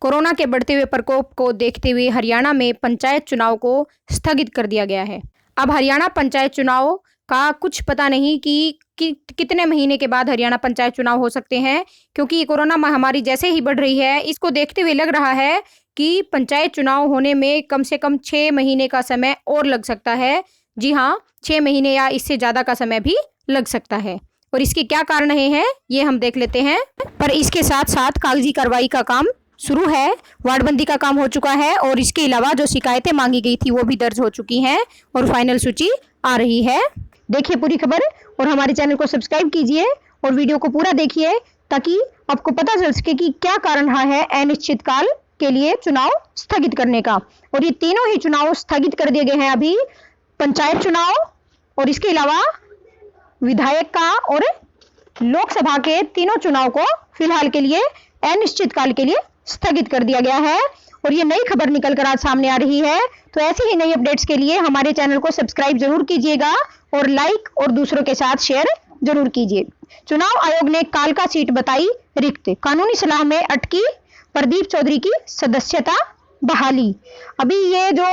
Corona के बढ़ते हुए प्रकोप को देखते हुए हरियाणा में पंचायत चुनाव को स्थगित कर दिया गया है। अब हरियाणा पंचायत चुनाव का कुछ पता नहीं कि कितने महीने के बाद हरियाणा पंचायत चुनाव हो सकते हैं, क्योंकि ये कोरोना महामारी जैसे ही बढ़ रही है, इसको देखते हुए लग रहा है कि पंचायत चुनाव होने में कम से कम 6 महीने का समय और लग सकता है। जी हाँ, 6 महीने या इससे ज़्यादा का समय भी लग सकता है। और इसके क्या कारण हैं ये हम देख लेते हैं। पर इसके साथ साथ कागजी कार्रवाई का काम शुरू है, वार्डबंदी का काम हो चुका है और इसके अलावा जो शिकायतें मांगी गई थी वो भी दर्ज हो चुकी हैं और फाइनल सूची आ रही है। देखिए पूरी खबर और हमारे चैनल को सब्सक्राइब कीजिए और वीडियो को पूरा देखिए ताकि आपको पता चल सके कि क्या कारण रहा है अनिश्चितकाल के लिए चुनाव स्थगित करने का। और ये तीनों ही चुनाव स्थगित कर दिए गए हैं अभी, पंचायत चुनाव और इसके अलावा विधायक का और लोकसभा के तीनों चुनाव को फिलहाल के लिए अनिश्चितकाल के लिए स्थगित कर दिया गया है। और ये नई खबर निकलकर आज सामने आ रही है। तो ऐसी ही नई अपडेट्स के लिए हमारे चैनल को सब्सक्राइब जरूर कीजिएगा और लाइक और दूसरों के साथ शेयर जरूर कीजिए। चुनाव आयोग ने कालका सीट बताई रिक्त, कानूनी सलाह में अटकी प्रदीप चौधरी की सदस्यता बहाली। अभी ये जो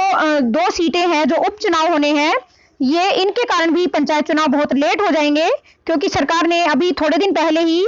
2 सीटें हैं जो उपचुनाव होने हैं, ये इनके कारण भी पंचायत चुनाव बहुत लेट हो जाएंगे, क्योंकि सरकार ने अभी थोड़े दिन पहले ही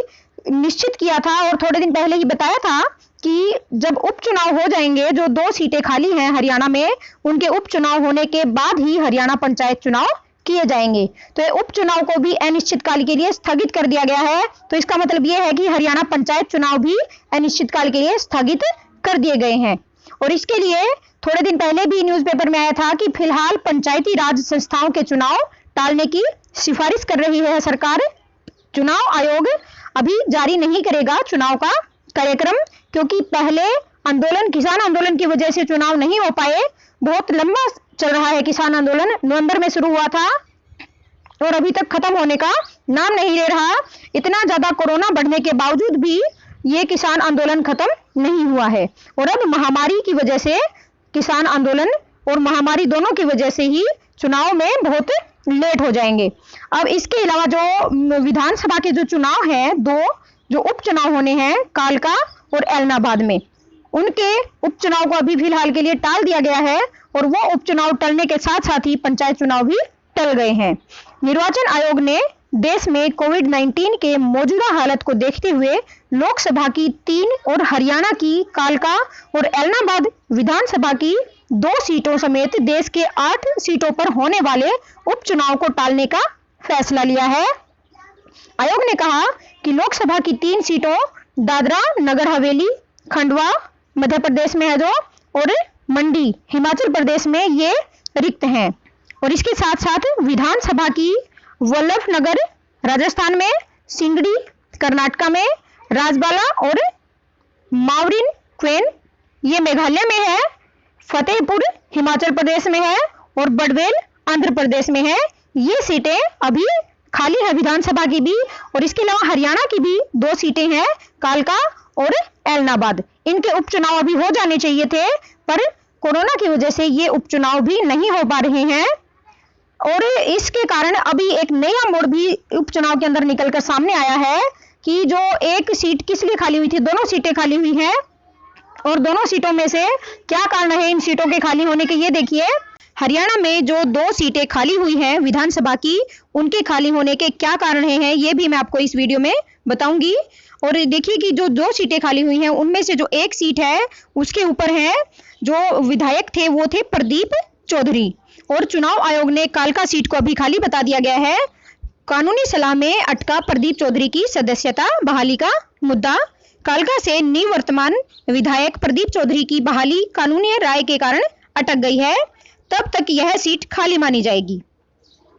निश्चित किया था और थोड़े दिन पहले ही बताया था कि जब उपचुनाव हो जाएंगे, जो 2 सीटें खाली हैं हरियाणा में, उनके उपचुनाव होने के बाद ही हरियाणा पंचायत चुनाव किए जाएंगे। तो ये उपचुनाव को भी अनिश्चितकाल के लिए स्थगित कर दिया गया है। तो इसका मतलब ये है कि हरियाणा पंचायत चुनाव भी अनिश्चितकाल के लिए स्थगित कर दिए गए हैं। और इसके लिए थोड़े दिन पहले भी न्यूज़पेपर में आया था कि फिलहाल पंचायती राज संस्थाओं के चुनाव टालने की सिफारिश कर रही है सरकार। चुनाव आयोग अभी जारी नहीं करेगा चुनाव का कार्यक्रम, क्योंकि पहले आंदोलन, किसान आंदोलन की वजह से चुनाव नहीं हो पाए। बहुत लंबा चल रहा है किसान आंदोलन, नवंबर में शुरू हुआ था और अभी तक खत्म होने का नाम नहीं ले रहा। इतना ज्यादा कोरोना बढ़ने के बावजूद भी ये किसान आंदोलन खत्म नहीं हुआ है। और अब महामारी की वजह से किसान आंदोलन और महामारी दोनों की वजह से ही चुनाव में बहुत लेट हो जाएंगे। अब इसके अलावा जो विधानसभा के जो चुनाव हैं, 2 जो उपचुनाव होने हैं कालका और एलनाबाद में, उनके उपचुनाव को अभी फिलहाल के लिए टाल दिया गया है। और वो उपचुनाव टलने के साथ साथ ही पंचायत चुनाव भी टल गए हैं। निर्वाचन आयोग ने देश में कोविड-19 के मौजूदा हालत को देखते हुए लोकसभा की 3 और हरियाणा की कालका और एलनाबाद विधानसभा की 2 सीटों समेत देश के 8 सीटों पर होने वाले उपचुनाव को टालने का फैसला लिया है। आयोग ने कहा कि लोकसभा की 3 सीटों दादरा नगर हवेली, खंडवा मध्य प्रदेश में है जो, और मंडी हिमाचल प्रदेश में ये रिक्त हैं। और इसके साथ साथ विधानसभा की वल्लभनगर राजस्थान में, सिंगड़ी कर्नाटक में, राजबाला और मावरिन क्वेन ये मेघालय में है, फतेहपुर हिमाचल प्रदेश में है और बड़वेल आंध्र प्रदेश में है। ये सीटें अभी खाली है विधानसभा की भी। और इसके अलावा हरियाणा की भी 2 सीटें हैं, कालका और एलनाबाद। इनके उपचुनाव अभी हो जाने चाहिए थे, पर कोरोना की वजह से ये उपचुनाव भी नहीं हो पा रहे हैं। और इसके कारण अभी एक नया मोड़ भी उपचुनाव के अंदर निकलकर सामने आया है कि जो एक सीट किस लिए खाली हुई थी, दोनों सीटें खाली हुई हैं। और दोनों सीटों में से क्या कारण है इन सीटों के खाली होने के, ये देखिए। हरियाणा में जो 2 सीटें खाली हुई हैं विधानसभा की, उनके खाली होने के क्या कारण हैं ये भी मैं आपको इस वीडियो में बताऊंगी। और देखिए कि जो 2 सीटें खाली हुई हैं उनमें से जो एक सीट है उसके ऊपर है जो विधायक थे वो थे प्रदीप चौधरी। और चुनाव आयोग ने कालका सीट को अभी खाली बता दिया गया है। कानूनी सलाह में अटका प्रदीप चौधरी की सदस्यता बहाली का मुद्दा। कालका से निवर्तमान विधायक प्रदीप चौधरी की बहाली कानूनी राय के कारण अटक गई है, तब तक यह सीट खाली मानी जाएगी।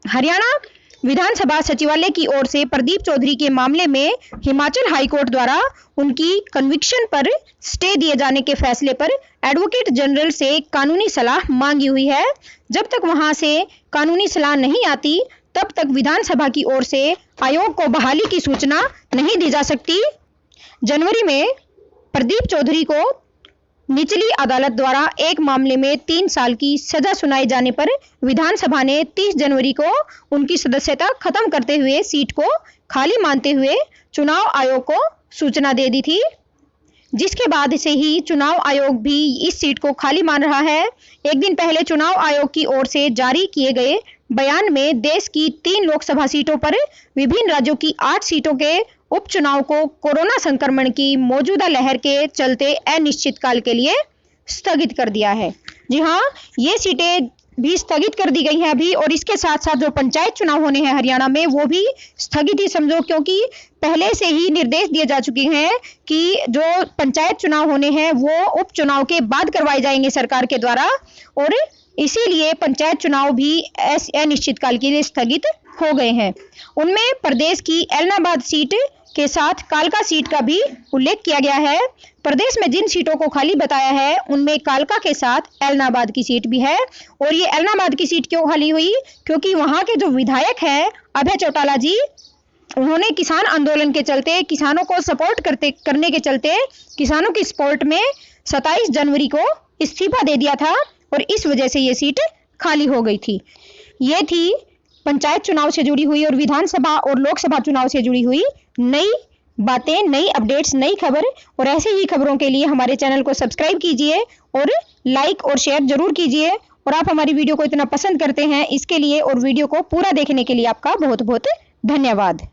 हरियाणा विधानसभा सचिवालय की ओर से प्रदीप चौधरी के मामले में हिमाचल हाईकोर्ट द्वारा उनकी कन्विक्शन पर स्टे दिए जाने के फैसले पर एडवोकेट जनरल से कानूनी सलाह मांगी हुई है। जब तक वहां से कानूनी सलाह नहीं आती तब तक विधानसभा की ओर से आयोग को बहाली की सूचना नहीं दी जा सकती। जनवरी में प्रदीप चौधरी को निचली अदालत द्वारा एक मामले में 3 साल की सजा सुनाए जाने पर विधानसभा ने 30 जनवरी को उनकी सदस्यता खत्म करते हुए सीट को खाली मानते हुए चुनाव आयोग को सूचना दे दी थी। जिसके बाद से ही चुनाव आयोग भी इस सीट को खाली मान रहा है। एक दिन पहले चुनाव आयोग की ओर से जारी किए गए बयान में देश की 3 लोकसभा सीटों पर विभिन्न राज्यों की 8 सीटों के उपचुनाव को कोरोना संक्रमण की मौजूदा लहर के चलते अनिश्चितकाल के लिए स्थगित कर दिया है। जी हाँ, ये सीटें भी स्थगित कर दी गई हैं अभी, और इसके साथ साथ जो पंचायत चुनाव होने हैं हरियाणा में वो भी स्थगित ही समझो, क्योंकि पहले से ही निर्देश दिए जा चुके हैं कि जो पंचायत चुनाव होने हैं वो उपचुनाव के बाद करवाए जाएंगे सरकार के द्वारा, और इसीलिए पंचायत चुनाव भी अनिश्चितकाल के लिए स्थगित हो गए हैं। उनमें प्रदेश की एलनाबाद सीट के साथ कालका सीट का भी उल्लेख किया गया है। प्रदेश में जिन सीटों को खाली बताया है उनमें कालका के साथ एलनाबाद की सीट भी है। और ये एलनाबाद की सीट क्यों खाली हुई, क्योंकि वहां के जो विधायक हैं अभय चौटाला जी, उन्होंने किसान आंदोलन के चलते, किसानों को सपोर्ट करने के चलते, किसानों की सपोर्ट में 27 जनवरी को इस्तीफा दे दिया था, और इस वजह से ये सीट खाली हो गई थी। ये थी पंचायत चुनाव से जुड़ी हुई और विधानसभा और लोकसभा चुनाव से जुड़ी हुई नई बातें, नई अपडेट्स, नई खबर। और ऐसे ही खबरों के लिए हमारे चैनल को सब्सक्राइब कीजिए और लाइक और शेयर जरूर कीजिए। और आप हमारी वीडियो को इतना पसंद करते हैं इसके लिए और वीडियो को पूरा देखने के लिए आपका बहुत बहुत धन्यवाद।